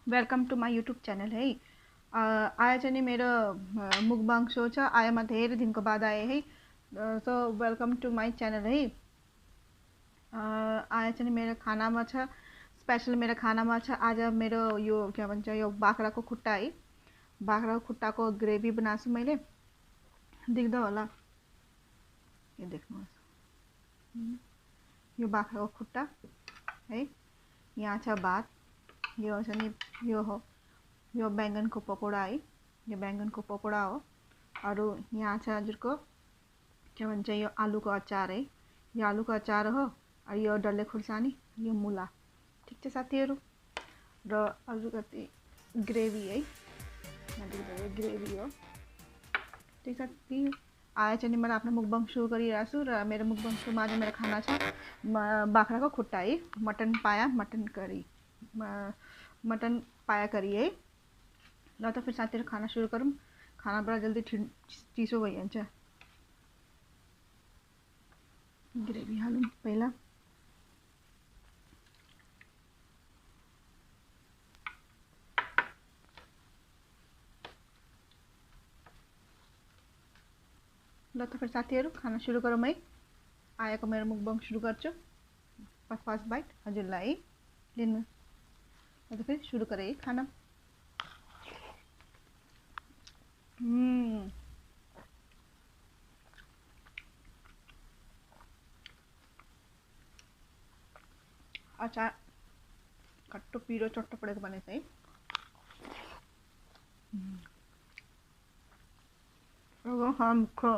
Welcome to my YouTube channel है। आज चाहिँ मेरो मुकबाङ सो छ। आएमा धेरै दिनको बाद आए है। So welcome to my channel है। आज चाहिँ मेरो खानामा छ स्पेशल। मेरो खानामा छ आज मेरो यो के भन्छ यो बाख्राको खुट्टा है। बाख्राको खुट्टाको ग्रेभी बनाएको छु मैले। देख्दै होला, यो देख्नुहोस्, यो बाख्राको खुट्टा है। यहाँ छ भात, यो छ नि यो हो, यो बैंगनको पकौडा है। यो बैंगनको पकौडा हो। अरू यहाँ छ हजुरको के भन्छ यो आलुको अचार है। यो आलुको अचार हो। अनि यो डल्ले खुर्सानी, यो मुला। ठिक छ साथीहरू। र अरू कति ग्रेभी है, ग्रेभी हो। ठिक छ। आज चाहिँ मैले आफ्नो मुकबाङ सुरु गरिरहेको छु र मेरो मुकबाङ सुरुमा आज मेरो खाना छ बाख्राको खुट्टा है, मटन पाया मटन करी, मटन पाया करी है। ल त फिर साथीहरू खाना सुरु गरौँ। खाना बडा जल्दी चिसो भइहाल्छ। ग्रेभी हालौँ पहिला। ल त फिर साथीहरू खाना सुरु गरौँ है। आएको मेरो मुकबाङ सुरु गर्छु। फर्स्ट बाइट हजुरलाई है, लिनु। ल त फिर सुरु गरेँ है खाना। अचार खट्टो पिरो चट्टो पडेको बनेको है। मुखो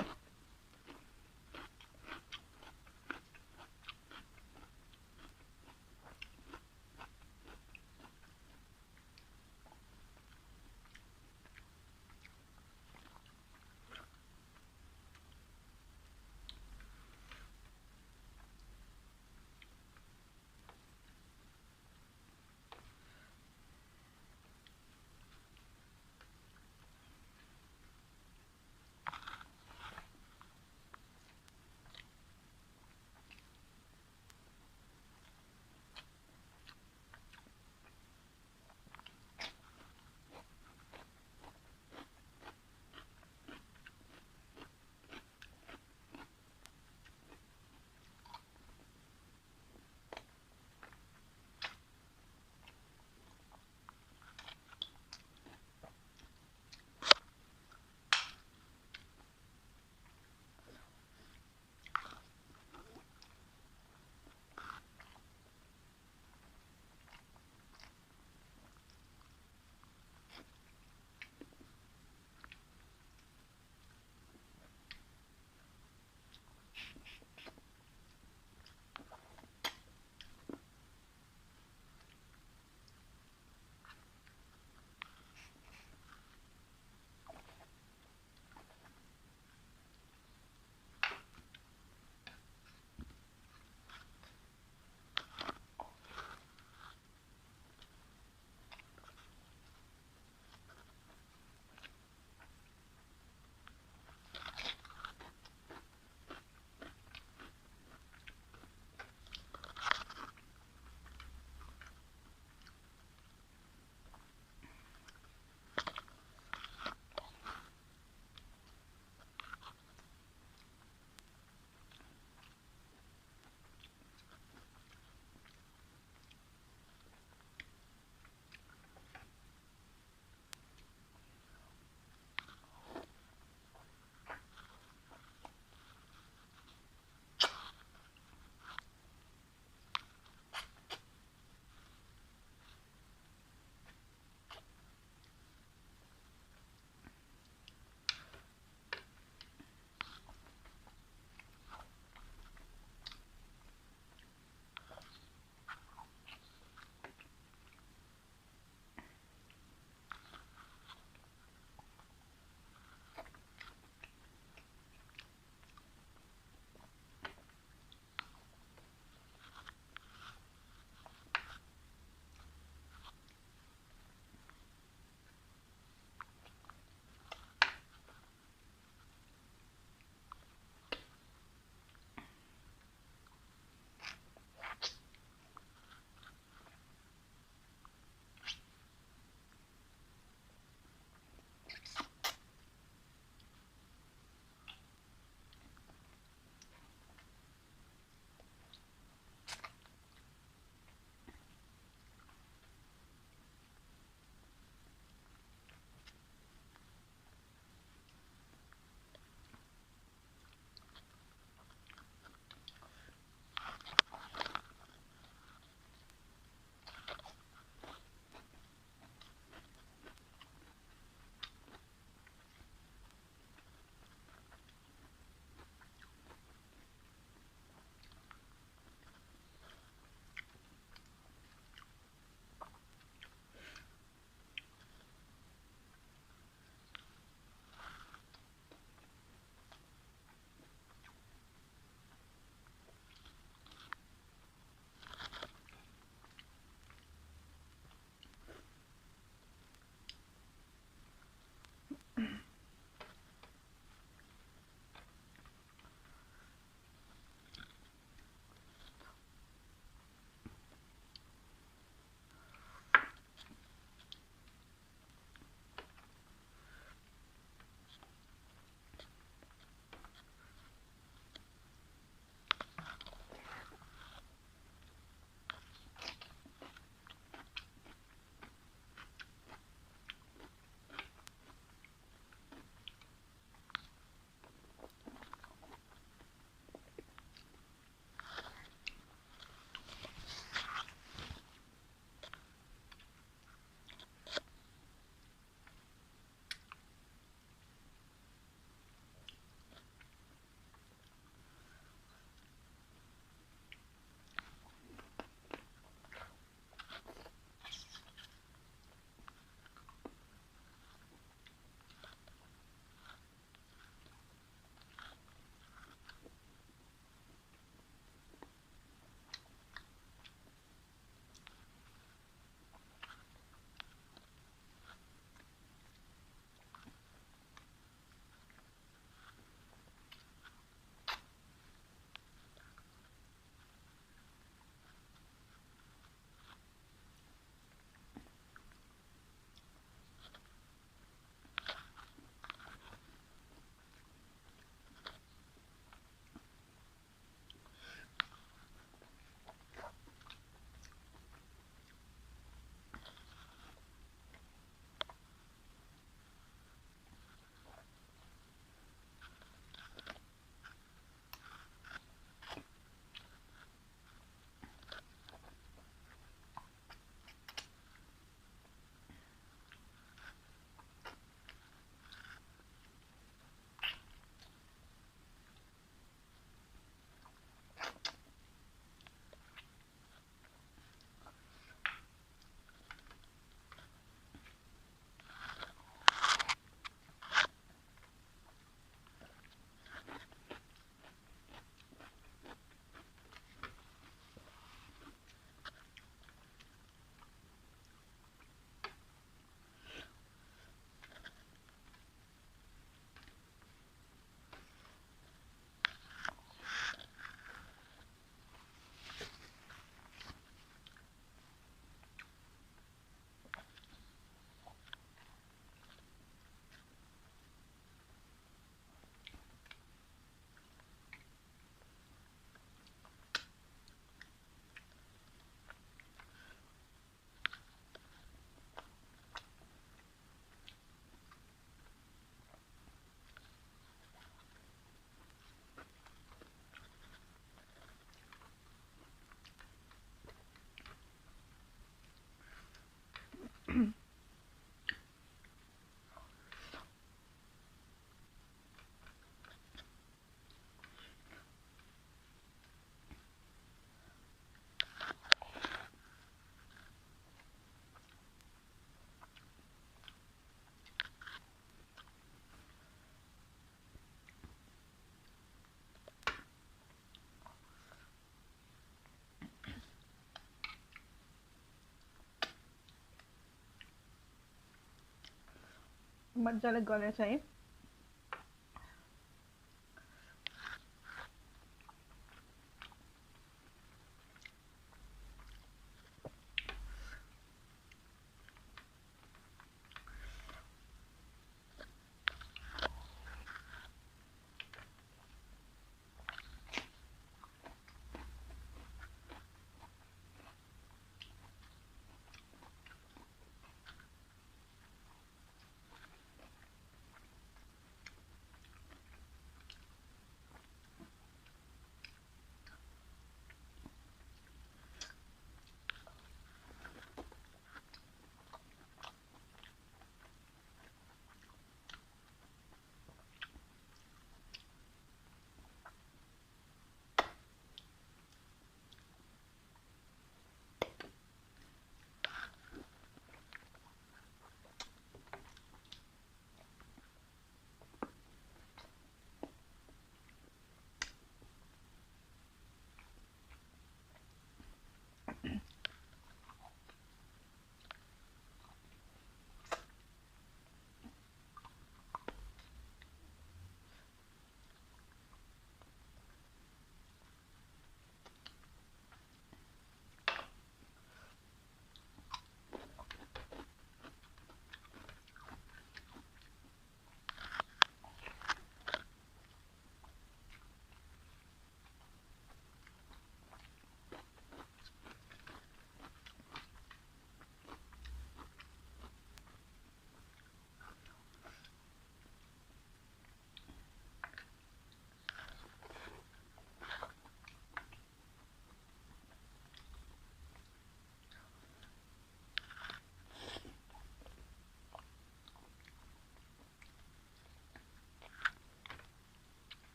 मजाले गलेछ है।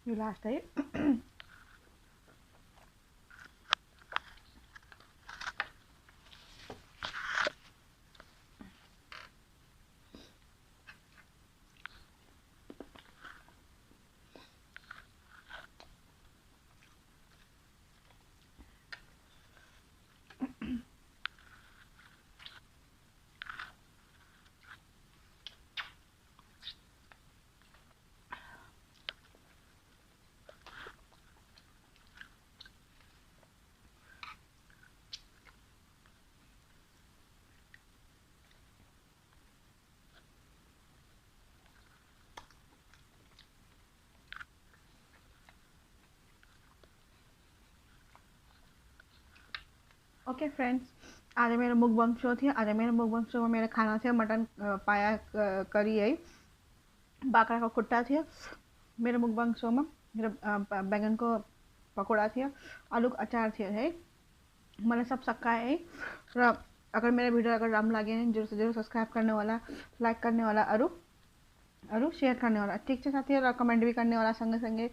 यो लास्ट है। ओके फ्रेंड्स, आज मेरो मुकबंग शो थियो। आज मेरो मुकबंग शो में मेरा खाना थियो मटन पाया करी है, बाकरा को खुट्टा थियो। मेरो मुकबंग शो में मेरो बैंगन को पकौड़ा थियो, आलू का अचार थियो है। मैंने सब सक्का है। र अगर मेरा वीडियो अगर राम्रो लगे जरूर से जरूर सब्सक्राइब करने वाला, लाइक करने वाला, अरू शेयर करने वाला, ठीक है साथीहरू, कमेंट भी करने वाला सँगै सँगै,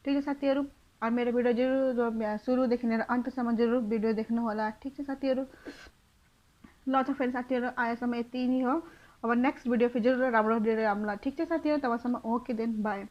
ठीक है साथीहरू। और मेरो भिडियो जरुर सुरुदेखि लिएर अन्तसम्म जरुर भिडियो देख्नु होला, ठीक छ साथीहरू। ल त फेरि साथीहरू, आजसम्म यति नै हो। अब नेक्स्ट भिडियो फेरि जरुर राम्रो भिडियो राम्रो, ठीक छ साथीहरू। तबसम्म ओके देन बाई।